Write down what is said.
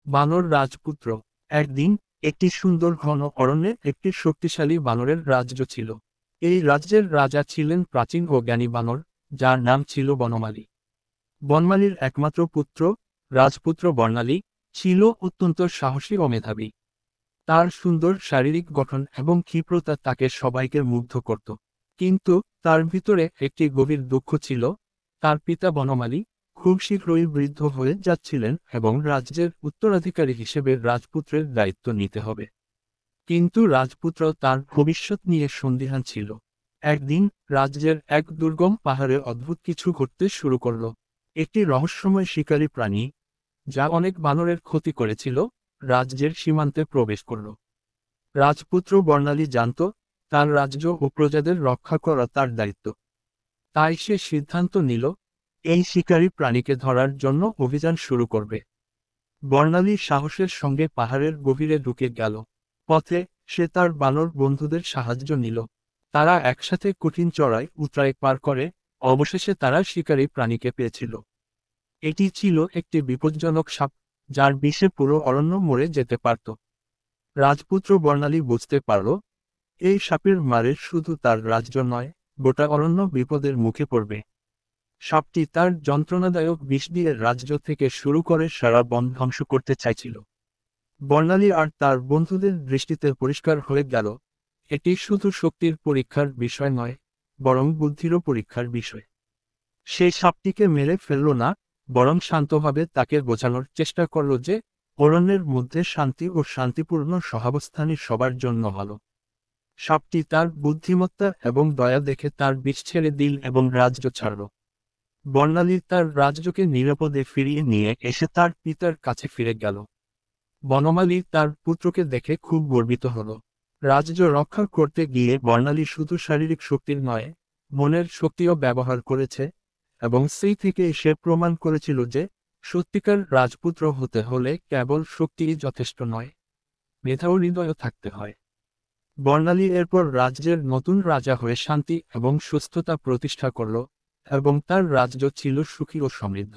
বানর রাজপুত্র। একদিন একটি সুন্দর ঘন অরণ্যে একটি শক্তিশালী বানরের রাজ্য ছিল। এই রাজ্যের রাজা ছিলেন প্রাচীন ও জ্ঞানী বানর, যার নাম ছিল বনমালী। বনমালীর একমাত্র পুত্র, রাজপুত্র বর্ণালী, ছিল অত্যন্ত সাহসী ও মেধাবী। তার সুন্দর শারীরিক গঠন এবং ক্ষিপ্রতা তাকে সবাইকে মুগ্ধ করত। কিন্তু তার ভিতরে একটি গভীর দুঃখ ছিল। তার পিতা বনমালী খুব শীঘ্রই বৃদ্ধ হয়ে যাচ্ছিলেন এবং রাজ্যের উত্তরাধিকারী হিসেবে রাজপুত্রের দায়িত্ব নিতে হবে। কিন্তু রাজপুত্র তার ভবিষ্যৎ নিয়ে সন্দিহান ছিল। একদিন রাজ্যের এক দুর্গম পাহাড়ে অদ্ভুত কিছু ঘটতে শুরু করল। একটি রহস্যময় শিকারী প্রাণী, যা অনেক বানরের ক্ষতি করেছিল, রাজ্যের সীমান্তে প্রবেশ করল। রাজপুত্র বর্ণালী জানত, তার রাজ্য ও প্রজাদের রক্ষা করা তার দায়িত্ব। তাই সে সিদ্ধান্ত নিল, এই শিকারী প্রাণীকে ধরার জন্য অভিযান শুরু করবে। বর্ণালী সাহসের সঙ্গে পাহাড়ের গভীরে ঢুকে গেল। পথে সে তার বানর বন্ধুদের সাহায্য নিল। তারা একসাথে কঠিন চড়াই উতরাই পার করে অবশেষে তারা শিকারী প্রাণীকে পেয়েছিল। এটি ছিল একটি বিপজ্জনক সাপ, যার বিষে পুরো অরণ্য মরে যেতে পারত। রাজপুত্র বর্ণালী বুঝতে পারল, এই সাপের মারে শুধু তার রাজ্য নয়, গোটা অরণ্য বিপদের মুখে পড়বে। সাপটি তার যন্ত্রণাদায়ক বিষ দিয়ে রাজ্য থেকে শুরু করে সারা বন ধ্বংস করতে চাইছিল। বর্ণালী আর তার বন্ধুদের দৃষ্টিতে পরিষ্কার হয়ে গেল, এটি শুধু শক্তির পরীক্ষার বিষয় নয়, বরং বুদ্ধিরও পরীক্ষার বিষয়। সে সাপটিকে মেরে ফেলল না, বরং শান্তভাবে তাকে বোঝানোর চেষ্টা করল যে অরণ্যের মধ্যে শান্তি ও শান্তিপূর্ণ সহাবস্থানই সবার জন্য ভালো। সাপটি তার বুদ্ধিমত্তা এবং দয়া দেখে তার বিষ ছেড়ে দিল এবং রাজ্য ছাড়ল। বর্ণালী তার রাজ্যকে নিরাপদে ফিরিয়ে নিয়ে এসে তার পিতার কাছে ফিরে গেল। বনমালী তার পুত্রকে দেখে খুব গর্বিত হল। রাজ্য রক্ষা করতে গিয়ে বর্ণালী শুধু শারীরিক শক্তির নয়, মনের শক্তিও ব্যবহার করেছে, এবং সেই থেকে সে প্রমাণ করেছিল যে সত্যিকার রাজপুত্র হতে হলে কেবল শক্তিই যথেষ্ট নয়, মেধা ও হৃদয়ও থাকতে হয়। বর্ণালী এরপর রাজ্যের নতুন রাজা হয়ে শান্তি এবং সুস্থতা প্রতিষ্ঠা করল, এবং তার রাজ্য ছিল সুখী ও সমৃদ্ধ।